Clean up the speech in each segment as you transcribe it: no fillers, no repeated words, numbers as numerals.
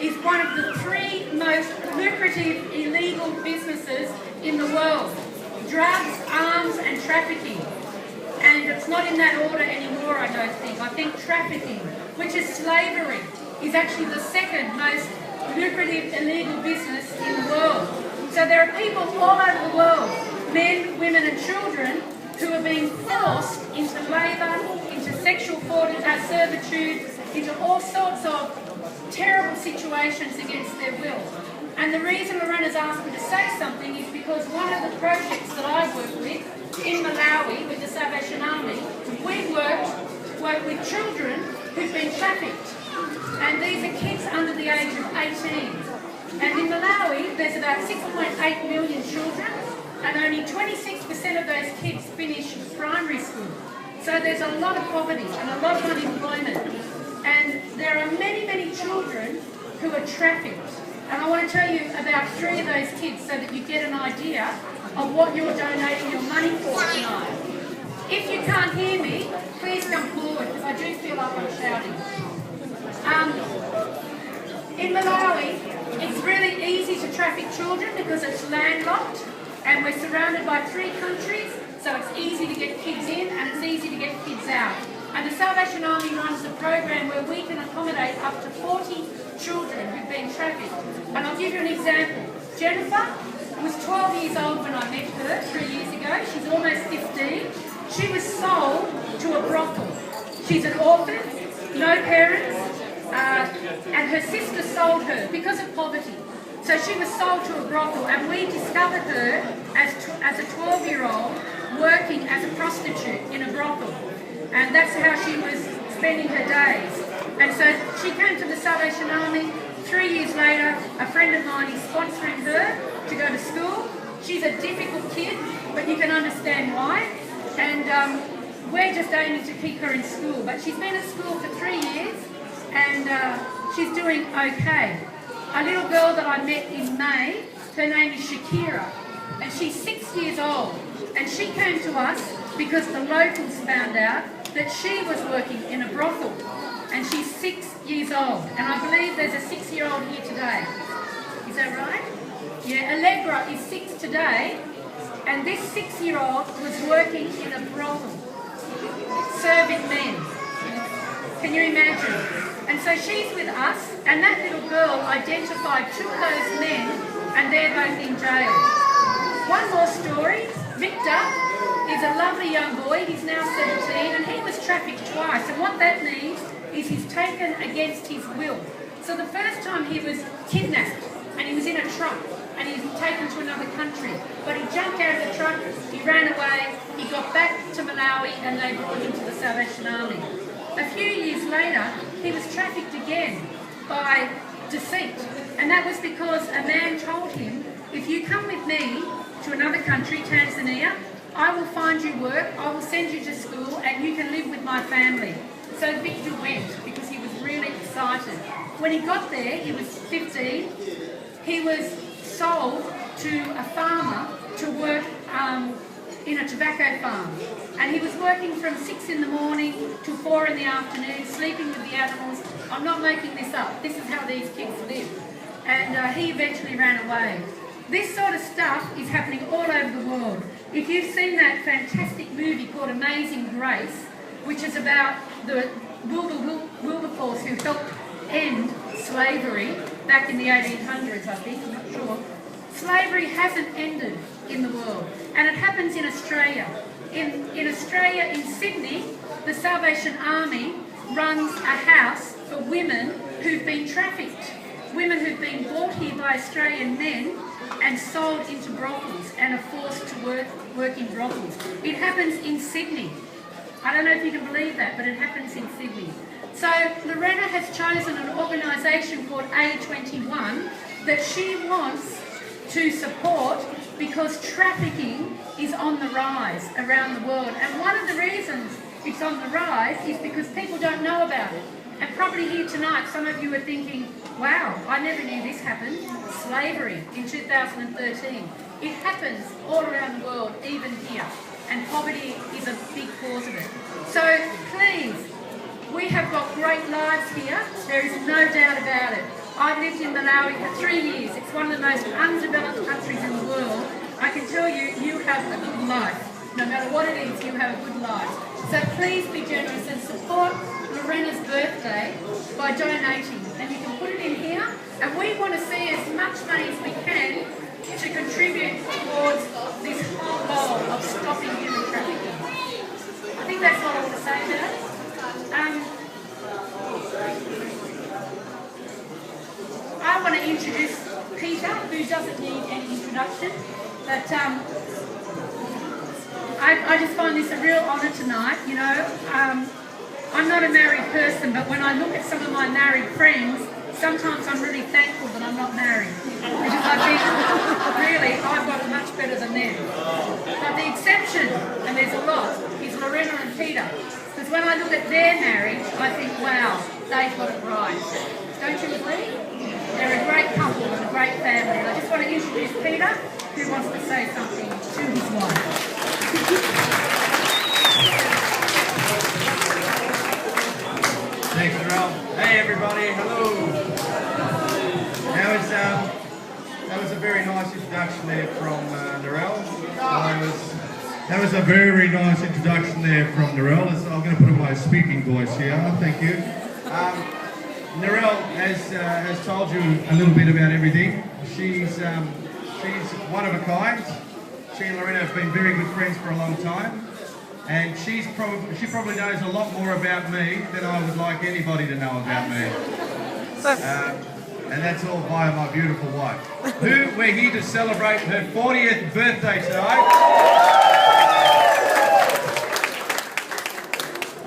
is one of the 3 most lucrative illegal businesses in the world. Drugs, arms and trafficking. And it's not in that order anymore, I don't think. I think trafficking, which is slavery, is actually the 2nd most lucrative illegal business in the world. So there are people all over the world, men, women and children, who are being forced into labour, into sexual servitude, into all sorts of terrible situations against their will. And the reason Lorena's asked me to say something is because one of the projects that I work with in Malawi with the Salvation Army, we work with children who've been trafficked. And these are kids under the age of 18. And in Malawi, there's about 6.8 million children, and only 26% of those kids finish primary school. So there's a lot of poverty and a lot of unemployment. And there are many, many children who are trafficked. And I want to tell you about 3 of those kids so that you get an idea of what you're donating your money for tonight. If you can't hear me, please come forward, because I do feel like I'm shouting. In Malawi, it's really easy to traffic children because it's landlocked and we're surrounded by 3 countries, so it's easy to get kids in and it's easy to get kids out. And the Salvation Army runs a program where we can accommodate up to 40 children who've been trafficked. And I'll give you an example. Jennifer was 12 years old when I met her 3 years ago. She's almost 15. She was sold to a brothel. She's an orphan, no parents, and her sister sold her because of poverty. So she was sold to a brothel, and we discovered her as a 12-year-old working as a prostitute in a brothel. And that's how she was spending her days. And so she came to the Salvation Army. 3 years later, a friend of mine is sponsoring her to go to school. She's a difficult kid, but you can understand why. And we're just aiming to keep her in school. But she's been at school for 3 years, and she's doing okay. A little girl that I met in May, her name is Shakira, and she's 6 years old. And she came to us because the locals found out that she was working in a brothel. And she's 6 years old. And I believe there's a 6-year-old here today. Is that right? Yeah, Allegra is 6 today. And this 6-year-old was working in a brothel, serving men. Can you imagine? And so she's with us, and that little girl identified 2 of those men, and they're both in jail. One more story. Victor is a lovely young boy. He's now 17, and he was trafficked twice. And what that means is he's taken against his will. So the first time he was kidnapped, and he was in a truck, and he was taken to another country. But he jumped out of the truck, he ran away, he got back to Malawi, and they brought him to the Salvation Army. A few years later, he was trafficked again by deceit. And that was because a man told him, if you come with me to another country, Tanzania, I will find you work, I will send you to school, and you can live with my family. So Victor went because he was really excited. When he got there, he was 15, he was sold to a farmer to work in a tobacco farm. And he was working from 6 in the morning to 4 in the afternoon, sleeping with the animals. I'm not making this up. This is how these kids live. And he eventually ran away. This sort of stuff is happening all over the world. If you've seen that fantastic movie called Amazing Grace, which is about the Wilberforce who helped end slavery back in the 1800s, I think, I'm not sure. Slavery hasn't ended in the world, and it happens in Australia. In Australia, in Sydney, the Salvation Army runs a house for women who've been trafficked, women who've been bought here by Australian men and sold into brothels and are forced to work in brothels. It happens in Sydney. I don't know if you can believe that, but it happens in Sydney. So Lorena has chosen an organisation called A21 that she wants to support because trafficking is on the rise around the world. And one of the reasons it's on the rise is because people don't know about it. And probably here tonight, some of you are thinking, wow, I never knew this happened. Slavery in 2013. It happens all around the world, even here. And poverty is a big cause of it. So please, we have got great lives here. There is no doubt about it. I've lived in Malawi for 3 years. It's one of the most undeveloped countries in the world. I can tell you, you have a good life. No matter what it is, you have a good life. So please be generous and support Lorena's birthday by donating. And you can put it in here. And we want to see as much money as we can to contribute towards this whole goal of stopping human trafficking. I think that's all I want to say about it. I want to introduce Peter, who doesn't need any introduction, but I just find this a real honour tonight. You know, I'm not a married person, but when I look at some of my married friends, sometimes I'm really thankful that I'm not married, because I think, really, I've got it much better than them. But the exception, and there's a lot, is Lorena and Peter. Because when I look at their marriage, I think, wow, they've got it right. Don't you agree? They're a great couple and a great family. And I just want to introduce Peter, who wants to say something to his wife. Thanks, Narelle. Hey, everybody. Hello. That was a very nice introduction there from Narelle. That was a very nice introduction there from Narelle. I'm going to put on my speaking voice here. Thank you. Narelle has told you a little bit about everything. She's one of a kind. She and Lorena have been very good friends for a long time, and she probably knows a lot more about me than I would like anybody to know about me. And that's all via my beautiful wife, who we're here to celebrate her 40th birthday tonight.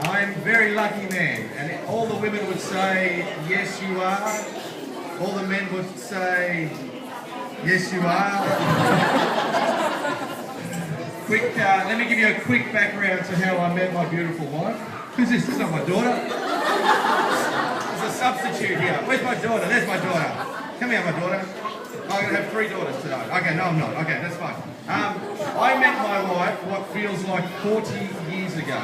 I'm a very lucky man, and all the women would say, yes you are. All the men would say, yes you are. Let me give you a quick background to how I met my beautiful wife. Who's this? This is not my daughter. There's a substitute here. Where's my daughter? There's my daughter. Come here, my daughter. I'm going to have 3 daughters today. Okay, no I'm not. Okay, that's fine. I met my wife what feels like 40 years ago.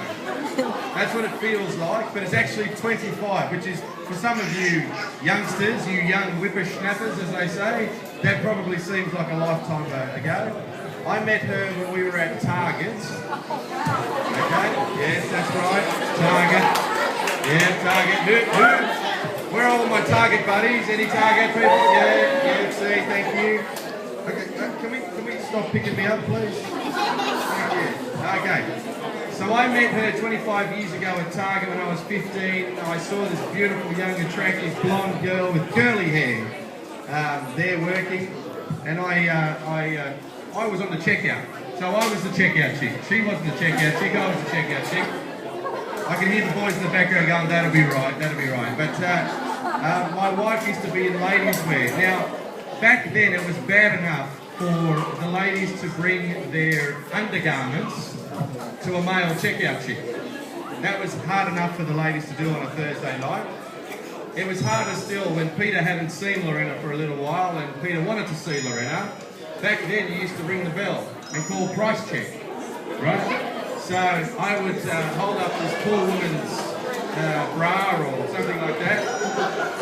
That's what it feels like, but it's actually 25, which is, for some of you youngsters, you young whippersnappers, as they say, that probably seems like a lifetime ago. I met her when we were at Target. Okay, yes, that's right, Target. Yeah, Target. Where are all my Target buddies? Any Target people? Yeah, see, thank you. Okay, can we stop picking me up, please? Thank you. Okay. So I met her 25 years ago at Target when I was 15. I saw this beautiful, young, attractive, blonde girl with curly hair there working, and I was on the checkout. So I was the checkout chick. She wasn't the checkout chick, I was the checkout chick. I can hear the boys in the background going, that'll be right, that'll be right. But my wife used to be in ladies' wear. Now, back then it was bad enough for the ladies to bring their undergarments to a male checkout chick. That was hard enough for the ladies to do on a Thursday night. It was harder still when Peter hadn't seen Lorena for a little while and Peter wanted to see Lorena. Back then you used to ring the bell and call price check, right? So I would hold up this poor woman's bra or something like that,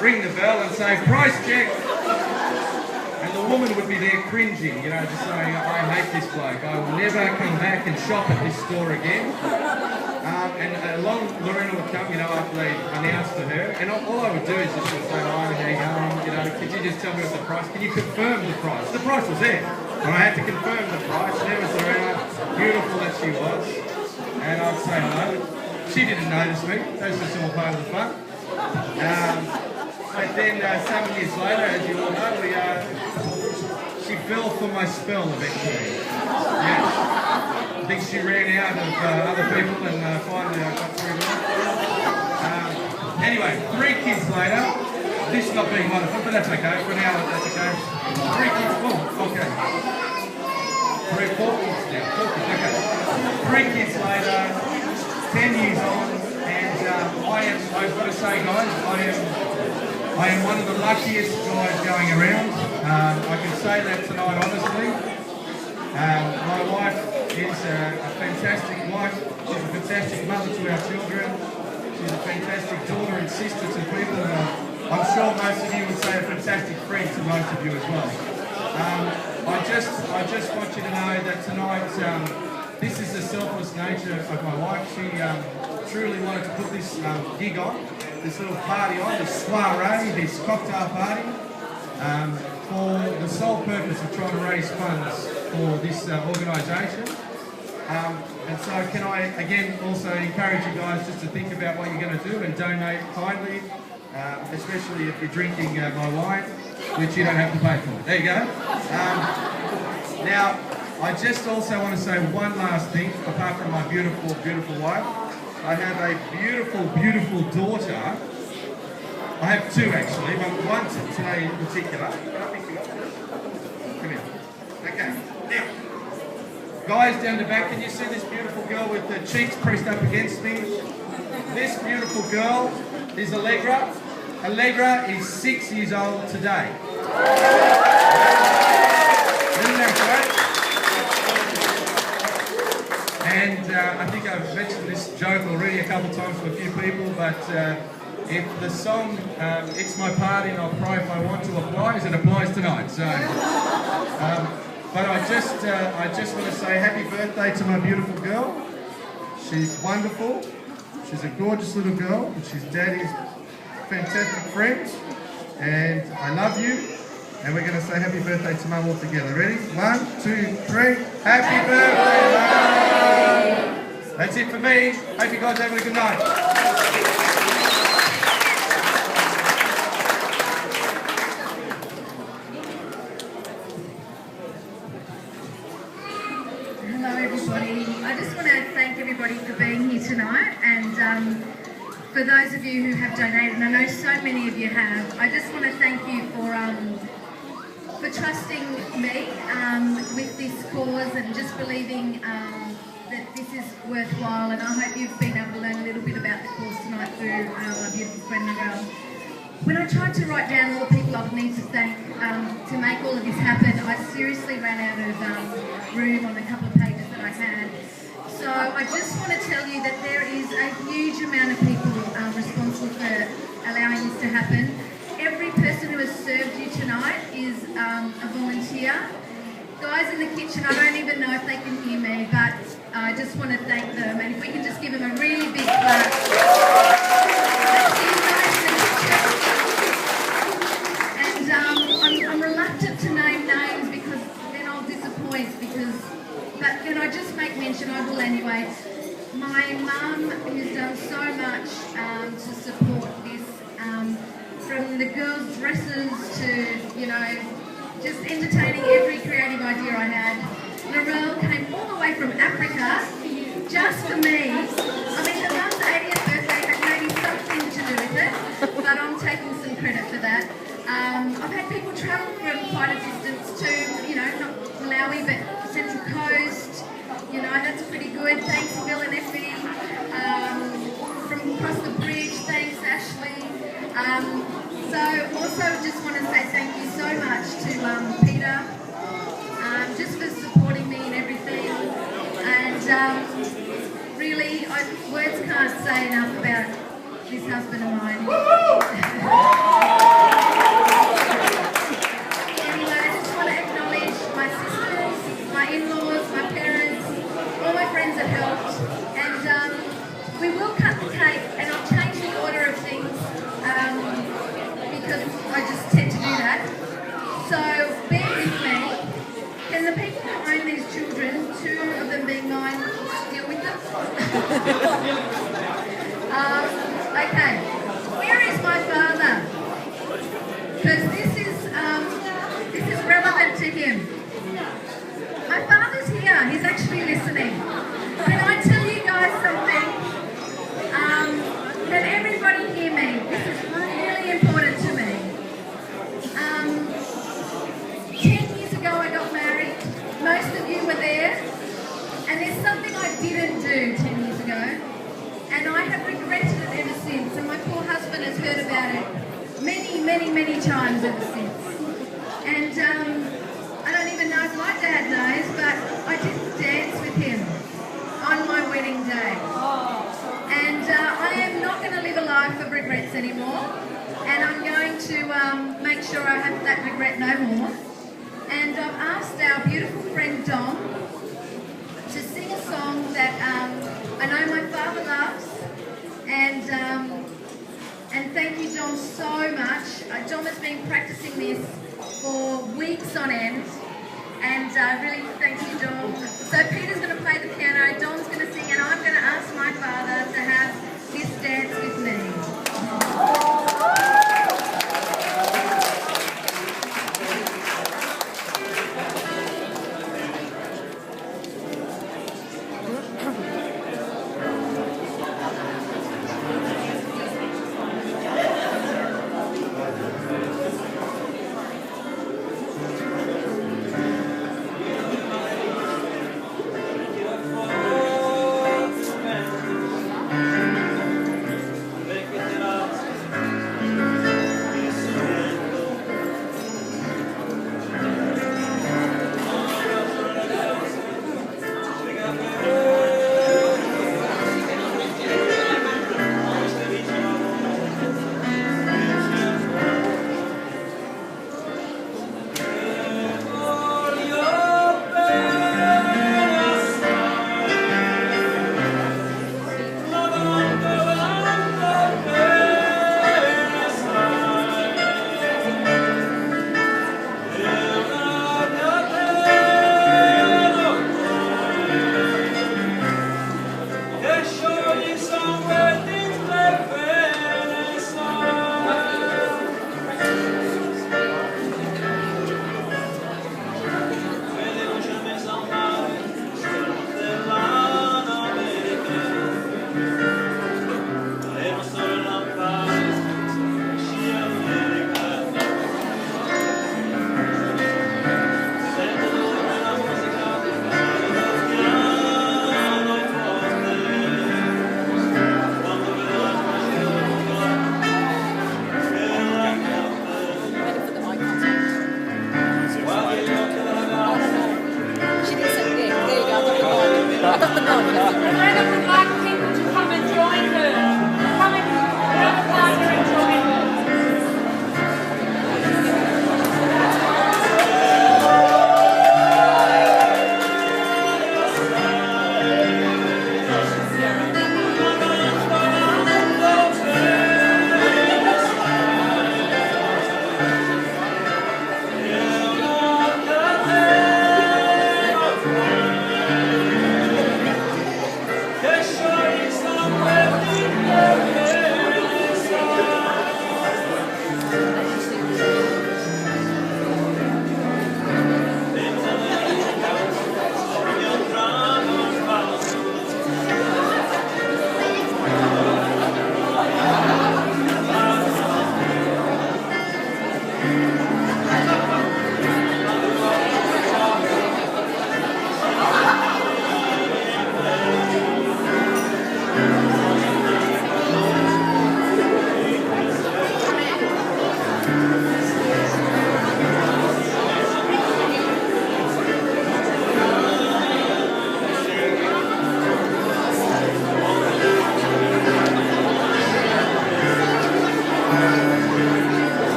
ring the bell and say, price check. And the woman would be there cringing, you know, just saying, I hate this bloke. I will never come back and shop at this store again. And along Lorena would come, you know, after they announced to her. And all I would do is just sort of say, hi, how you going? You know, could you just tell me what the price? Can you confirm the price? The price was there. And I had to confirm the price. There was Lorena, beautiful that she was. And I'd say hello. She didn't notice me. That's just all part of the fun. But then some years later, as you all know, she fell for my spell eventually. Yeah. I think she ran out of other people and finally I got through to her. Anyway, 3 kids later, this not being wonderful, but that's okay. For now, that's okay. 3 kids, okay. 4 kids now, 4 kids, okay. 3 kids later, 10 years on, and I've got to say, guys, I am one of the luckiest guys going around. I can say that tonight honestly. My wife is a fantastic wife. She's a fantastic mother to our children. She's a fantastic daughter and sister to people I'm sure most of you would say a fantastic friend to most of you as well. I just want you to know that tonight, this is the selfless nature of my wife. She truly wanted to put this gig on, this little party on, this soiree, this cocktail party, for the sole purpose of trying to raise funds for this organisation. And so can I again also encourage you guys just to think about what you're going to do and donate kindly, especially if you're drinking my wine, which you don't have to pay for. There you go. Now, I just also want to say one last thing, apart from my beautiful, beautiful wife. I have a beautiful, beautiful daughter. I have two actually, but one today in particular. Can I pick you up? Come here. Okay. Now, guys down the back, can you see this beautiful girl with the cheeks pressed up against me? This beautiful girl is Allegra. Allegra is 6 years old today. Isn't that great? And I think I've mentioned this joke already a couple of times to a few people, but if the song It's My Party and I'll Cry If I Want to applies, it applies tonight. So, but I just want to say happy birthday to my beautiful girl. She's wonderful. She's a gorgeous little girl, and she's Daddy's fantastic friend. And I love you. And we're going to say happy birthday to Mum all together. Ready? 1, 2, 3. Happy birthday, Mum! That's it for me. Hope you guys are having a good night. I just want to thank everybody for being here tonight, and for those of you who have donated, and I know so many of you have, I just want to thank you for trusting me with this cause and just believing that this is worthwhile, and I hope you've been able to learn a little bit about the cause tonight through my beautiful friend Narelle. When I tried to write down all the people I would need to thank to make all of this happen, I seriously ran out of room on a couple of pages that I had. So I just want to tell you that there is a huge amount of people responsible for allowing this to happen. Every person who has served you tonight is a volunteer. Guys in the kitchen, I don't even know if they can hear me, but I just want to thank them. And if we can just give them a really big clap. That's you guys in the kitchen. And I'm reluctant to name names because then I'll disappoint. But can I just make mention, I will anyway, my mum who's done so much to support this, from the girls' dresses to, you know, just entertaining every creative idea I had. Narelle came all the way from Africa just for me. I mean, her mum's 80th birthday had maybe something to do with it, but I'm taking some credit for that. I've had people travel from quite a distance to, you know, not Malawi, but Central Coast. You know, that's pretty good. Thanks, Bill and Effie. From across the bridge, thanks, Ashley. So also just want to say thank you so much to Peter, just for supporting me and everything. And really, words can't say enough about this husband of mine. Anyway, I just want to acknowledge my sisters, my in-laws, my parents, all my friends that helped. And we will cut the cake, and I'll change the order of things because I just tend to do that. So bear with me. Can the people who own these children, 2 of them being mine, deal with them? Okay. Where is my father? Because this is relevant to him. My father's here. He's actually listening. Can I tell you guys something? Can everybody hear me? This is really important to me. 10 years ago I got married. Most of you were there. And there's something I didn't do 10 years ago. And I have regretted it ever since. And my poor husband has heard about it many, many, many times ever since. And I don't even know if my dad knows, but I didn't dance with him on my wedding day. And I am not going to live a life of regrets anymore. and I'm going to make sure I have that regret no more. And I've asked our beautiful friend Dom to sing a song that I know my father loves, and thank you, Dom, so much. Dom has been practicing this for weeks on end, and really thank you, Dom. So Peter's going to play the piano, Dom's going to sing, and I'm going to ask my father to have this dance with me. Lorena would like people to come and join her. Come and grab a partner and join her.